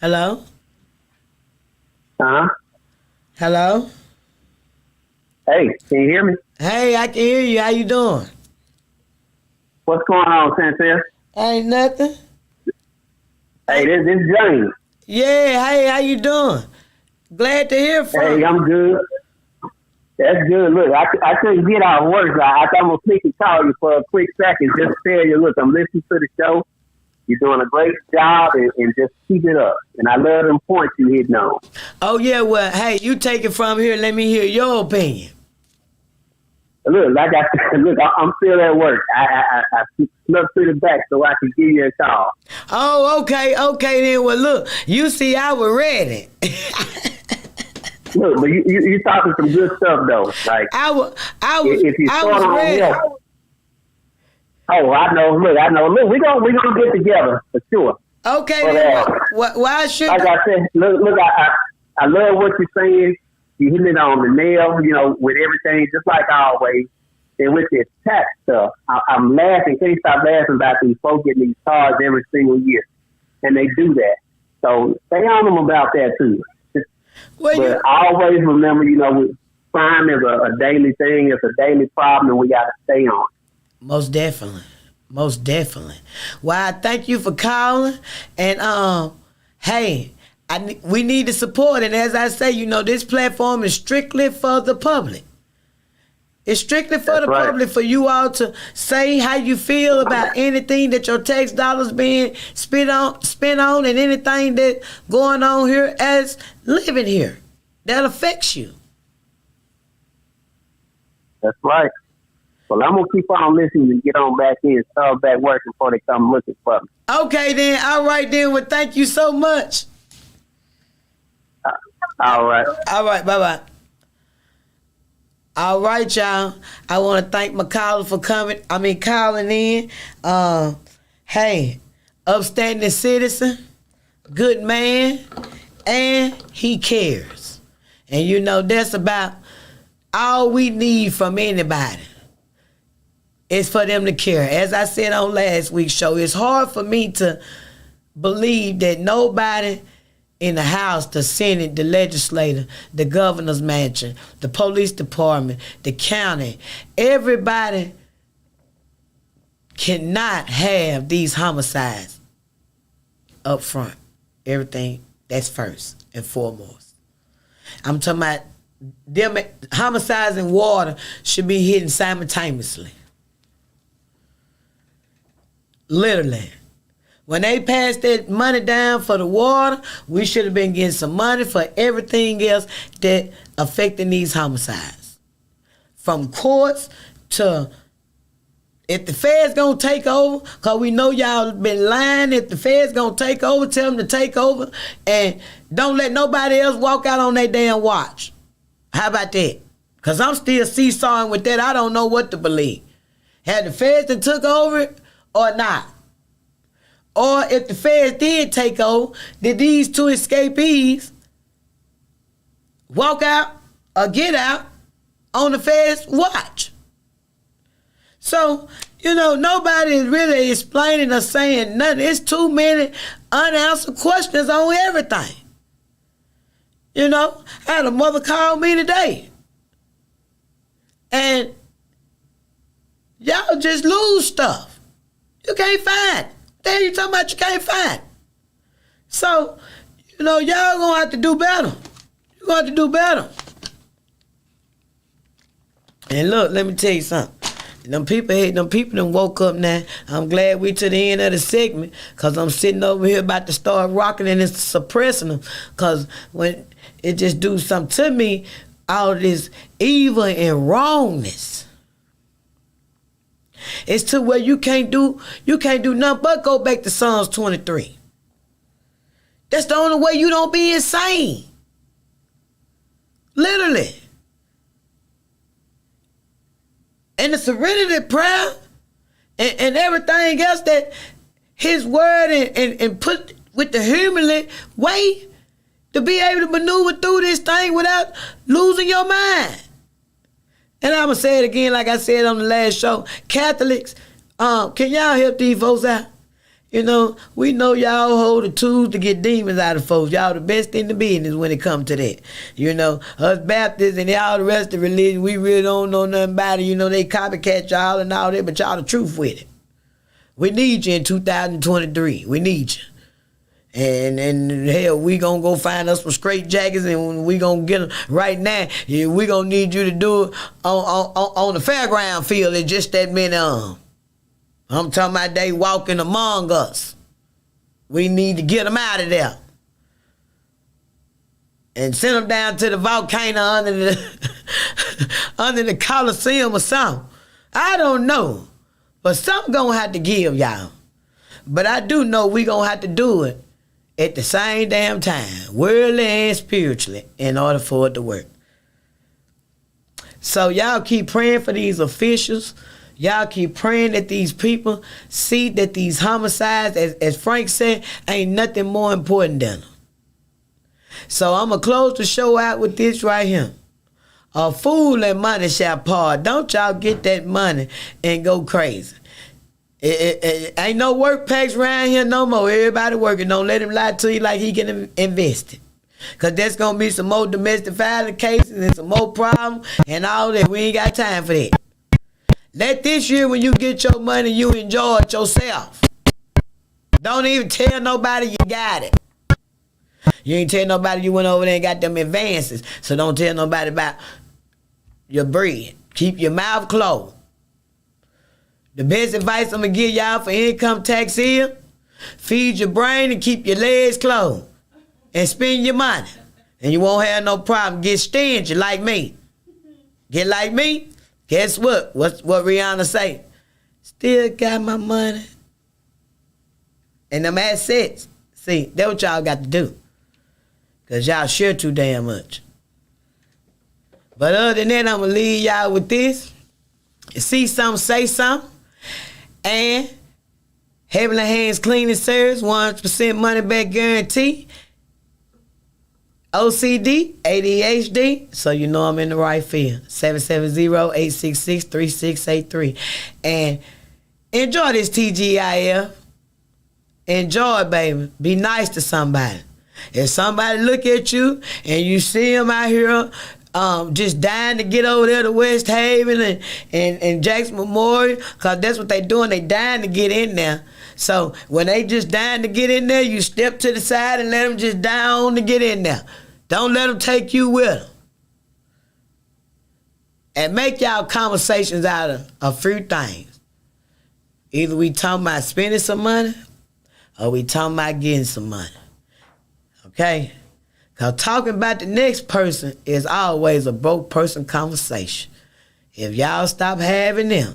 Hello? Huh? Hello? Hey, can you hear me? Hey, I can hear you. How you doing? What's going on, Shantell? Ain't nothing. Hey, this is James. Yeah, hey, how you doing? Glad to hear from you. Hey, I'm good. That's good. Look, I couldn't get out of work. I thought I'm going to speak and call you for a quick second just to tell you, look, I'm listening to the show. You're doing a great job and just keep it up. And I love them points you hitting on. Oh, yeah, well, hey, you take it from here. Let me hear your opinion. Look, like I said, look, I'm still at work. I snuck to the back so I could give you a call. Oh, okay then. Well, look, you see, I was ready. Look, but you talking some good stuff though. Like I was ready. Help, oh, I know. Look, we gonna get together for sure. Okay, but, then. Why should? Like I said, look, I love what you're saying. You hitting it on the nail, with everything, just like always. And with this tax stuff, I'm laughing. Can't stop laughing about these folks getting these cards every single year, and they do that. So stay on them about that too. Well, but always remember, crime is a daily thing. It's a daily problem, and we got to stay on. Most definitely. Well, I thank you for calling, and hey, we need the support. And as I say, this platform is strictly for the public. It's strictly for the public, for you all to say how you feel about anything that your tax dollars being spent on, and anything that going on here as living here that affects you. That's right. Well, I'm gonna keep on listening and get on back in, start back working before they come looking for me. Okay, then. All right, then. Well, thank you so much. All right. Bye-bye. All right, y'all. I want to thank my caller for calling in. Hey, upstanding citizen, good man, and he cares. And that's about all we need from anybody. It's for them to care. As I said on last week's show, it's hard for me to believe that nobody in the House, the Senate, the legislature, the governor's mansion, the police department, the county, everybody cannot have these homicides. up front. Everything, that's first and foremost. I'm talking about them homicides and water should be hitting simultaneously. Literally. When they passed that money down for the water, we should have been getting some money for everything else that affecting these homicides. From courts to, if the Fed's gonna take over, because we know y'all been lying, if the Fed's gonna take over, tell them to take over, and don't let nobody else walk out on their damn watch. How about that? Because I'm still seesawing with that. I don't know what to believe. Had the Feds that took over it or not? Or if the Feds did take over, did these two escapees walk out or get out on the Feds' watch? So, nobody is really explaining or saying nothing. It's too many unanswered questions on everything. I had a mother call me today. And y'all just lose stuff. You can't find it. Then you talking about you can't find it. So, y'all gonna have to do better. You're gonna have to do better. And look, let me tell you something. Them people done woke up now. I'm glad we to the end of the segment, because I'm sitting over here about to start rocking and it's suppressing them. Because when it just do something to me, all of this evil and wrongness. It's to where you can't do nothing but go back to Psalms 23. That's the only way you don't be insane. Literally. And the serenity prayer and everything else that his word and put with the humanly way to be able to maneuver through this thing without losing your mind. And I'm going to say it again like I said on the last show. Catholics, can y'all help these folks out? We know y'all hold the tools to get demons out of folks. Y'all the best in the business when it comes to that. Us Baptists and all the rest of the religion, we really don't know nothing about it. They copycat y'all and all that, but y'all the truth with it. We need you in 2023. We need you. And hell, we gonna go find us some straight jackets and we gonna get them right now. Yeah, we gonna need you to do it on the fairground field. It's just that many I'm talking about they walking among us. We need to get them out of there. And send them down to the volcano under the Coliseum or something. I don't know. But something gonna have to give, y'all. But I do know we gonna have to do it at the same damn time, worldly and spiritually, in order for it to work. So y'all keep praying for these officials. Y'all keep praying that these people see that these homicides, as Frank said, ain't nothing more important than them. So I'm going to close the show out with this right here. A fool and money shall part. Don't y'all get that money and go crazy. It ain't no work packs around here no more. Everybody working. Don't let him lie to you like he can invest it. Because there's going to be some more domestic violence cases and some more problems and all that. We ain't got time for that. Let this year when you get your money, you enjoy it yourself. Don't even tell nobody you got it. You ain't tell nobody you went over there and got them advances. So don't tell nobody about your bread. Keep your mouth closed. The best advice I'm going to give y'all for income tax is feed your brain and keep your legs closed. And spend your money. And you won't have no problem. Get stingy like me. Get like me? Guess what? What Rihanna say? Still got my money. And them assets. See, that's what y'all got to do. Because y'all share too damn much. But other than that, I'm going to leave y'all with this. You see something, say something. And Heavenly Hands Cleaning Service, 100% money back guarantee. OCD, ADHD, so you know I'm in the right field. 770-866-3683. And enjoy this TGIF. Enjoy it, baby. Be nice to somebody. If somebody look at you and you see them out here just dying to get over there to West Haven and Jackson Memorial, because that's what they doing. They dying to get in there. So when they just dying to get in there, you step to the side and let them just down to get in there. Don't let them take you with them. And make y'all conversations out of a few things. Either we talking about spending some money or we talking about getting some money. Okay? Because talking about the next person is always a broke person conversation. If y'all stop having them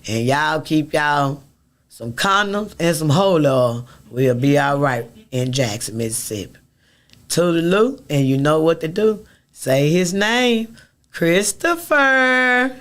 and y'all keep y'all some condoms and some holy oil, we'll be all right in Jackson, Mississippi. Toodaloo, and you know what to do. Say his name, Christopher.